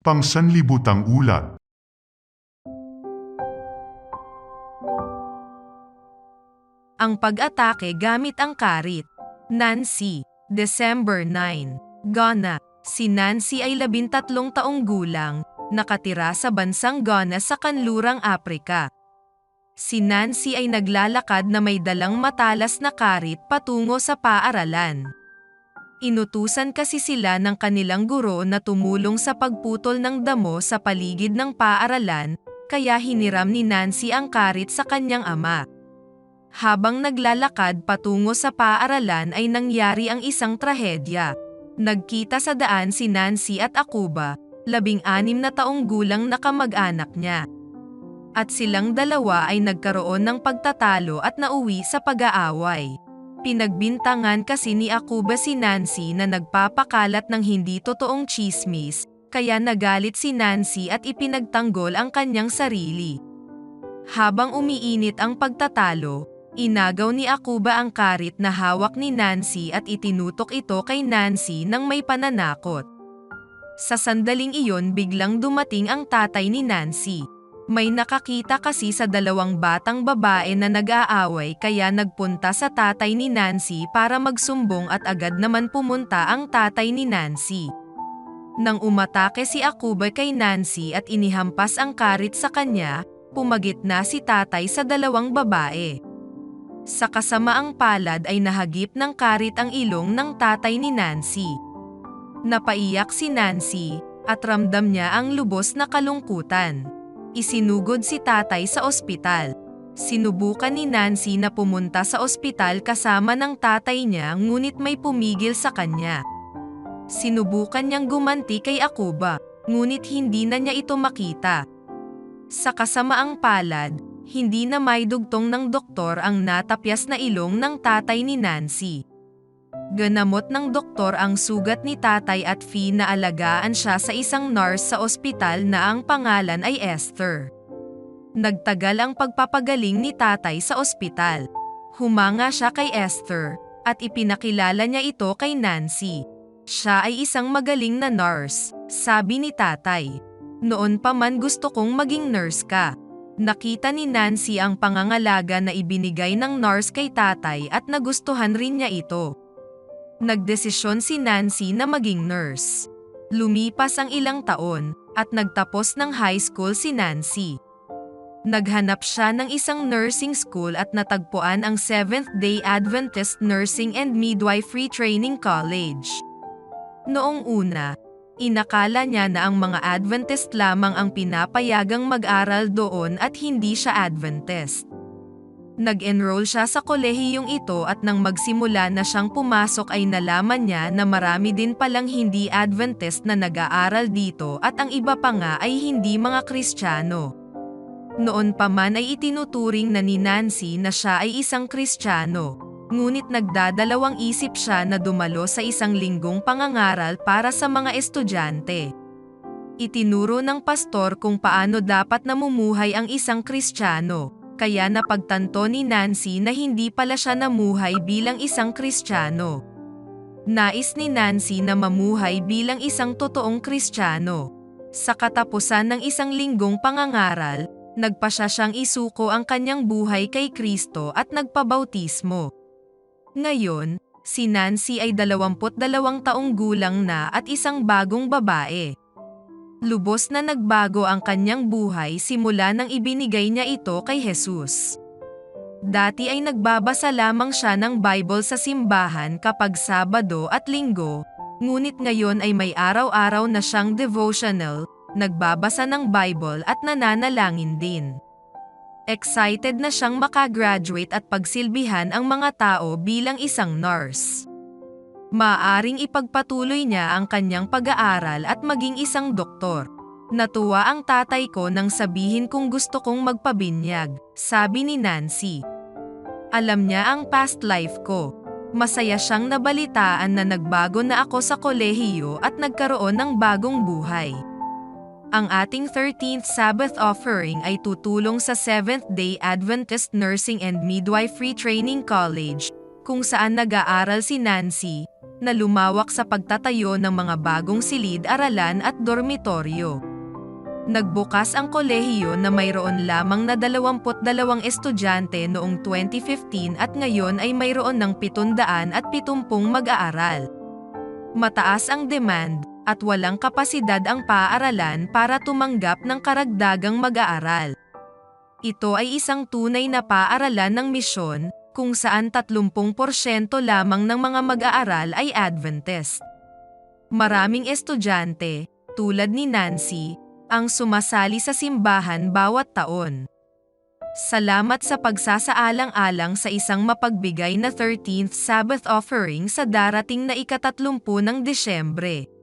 Pangsanlibutang ulat. Ang pag-atake gamit ang karit. Nancy, December 9. Ghana. Si Nancy ay 13 taong gulang, nakatira sa bansang Ghana sa kanlurang Aprika. Si Nancy ay naglalakad na may dalang matalas na karit patungo sa paaralan. Inutusan kasi sila ng kanilang guro na tumulong sa pagputol ng damo sa paligid ng paaralan, kaya hiniram ni Nancy ang karit sa kanyang ama. Habang naglalakad patungo sa paaralan ay nangyari ang isang trahedya. Nagkita sa daan si Nancy at Akuba, 16 na taong gulang na kamag-anak niya. At silang dalawa ay nagkaroon ng pagtatalo at nauwi sa pag-aaway. Pinagbintangan kasi ni Akuba si Nancy na nagpapakalat ng hindi totoong tsismis, kaya nagalit si Nancy at ipinagtanggol ang kanyang sarili. Habang umiinit ang pagtatalo, inagaw ni Akuba ang karit na hawak ni Nancy at itinutok ito kay Nancy nang may pananakot. Sa sandaling iyon biglang dumating ang tatay ni Nancy. May nakakita kasi sa dalawang batang babae na nag-aaway kaya nagpunta sa tatay ni Nancy para magsumbong at agad naman pumunta ang tatay ni Nancy. Nang umatake si Akuba kay Nancy at inihampas ang karit sa kanya, pumagitna si tatay sa dalawang babae. Sa kasamaang palad ay nahagip ng karit ang ilong ng tatay ni Nancy. Napaiyak si Nancy, at ramdam niya ang lubos na kalungkutan. Isinugod si tatay sa ospital. Sinubukan ni Nancy na pumunta sa ospital kasama ng tatay niya ngunit may pumigil sa kanya. Sinubukan niyang gumanti kay Akuba, ngunit hindi na niya ito makita. Sa kasamaang palad, hindi na maidugtong ng doktor ang natapyas na ilong ng tatay ni Nancy. Ganamot ng doktor ang sugat ni tatay at na alagaan siya sa isang nurse sa ospital na ang pangalan ay Esther. Nagtagal ang pagpapagaling ni tatay sa ospital. Humanga siya kay Esther, at ipinakilala niya ito kay Nancy. Siya ay isang magaling na nurse, sabi ni tatay. Noon pa man gusto kong maging nurse ka. Nakita ni Nancy ang pangangalaga na ibinigay ng nurse kay tatay at nagustuhan rin niya ito. Nagdesisyon si Nancy na maging nurse. Lumipas ang ilang taon, at nagtapos ng high school si Nancy. Naghanap siya ng isang nursing school at natagpuan ang Seventh-day Adventist Nursing and Midwifery Training College. Noong una, inakala niya na ang mga Adventist lamang ang pinapayagang mag-aral doon at hindi siya Adventist. Nag-enroll siya sa kolehiyong ito at nang magsimula na siyang pumasok ay nalaman niya na marami din palang hindi Adventist na nag-aaral dito at ang iba pa nga ay hindi mga Kristiyano. Noon pa man ay itinuturing na ni Nancy na siya ay isang Kristiyano, ngunit nagdadalawang isip siya na dumalo sa isang linggong pangangaral para sa mga estudyante. Itinuro ng pastor kung paano dapat namumuhay ang isang Kristiyano. Kaya napagtanto ni Nancy na hindi pala siya namuhay bilang isang Kristiyano. Nais ni Nancy na mamuhay bilang isang totoong Kristiyano. Sa katapusan ng isang linggong pangangaral, nagpasya siyang isuko ang kanyang buhay kay Kristo at nagpabautismo. Ngayon, si Nancy ay 22 taong gulang na at isang bagong babae. Lubos na nagbago ang kanyang buhay simula nang ibinigay niya ito kay Jesus. Dati ay nagbabasa lamang siya ng Bible sa simbahan kapag Sabado at Linggo, ngunit ngayon ay may araw-araw na siyang devotional, nagbabasa ng Bible at nananalangin din. Excited na siyang makagraduate at pagsilbihan ang mga tao bilang isang nurse. Maaring ipagpatuloy niya ang kanyang pag-aaral at maging isang doktor. Natuwa ang tatay ko nang sabihin kong gusto kong magpabinyag, sabi ni Nancy. Alam niya ang past life ko. Masaya siyang nabalitaan na nagbago na ako sa kolehiyo at nagkaroon ng bagong buhay. Ang ating 13th Sabbath offering ay tutulong sa Seventh-day Adventist Nursing and Midwifery Training College, kung saan nag-aaral si Nancy, na lumawak sa pagtatayo ng mga bagong silid-aralan at dormitoryo. Nagbukas ang kolehiyo na mayroon lamang na 22 estudyante noong 2015 at ngayon ay mayroon ng 770 mag-aaral. Mataas ang demand, at walang kapasidad ang paaralan para tumanggap ng karagdagang mag-aaral. Ito ay isang tunay na paaralan ng misyon, kung saan 30% lamang ng mga mag-aaral ay Adventist. Maraming estudyante, tulad ni Nancy, ang sumasali sa simbahan bawat taon. Salamat sa pagsasaalang-alang sa isang mapagbigay na 13th Sabbath offering sa darating na ika-30 ng Disyembre.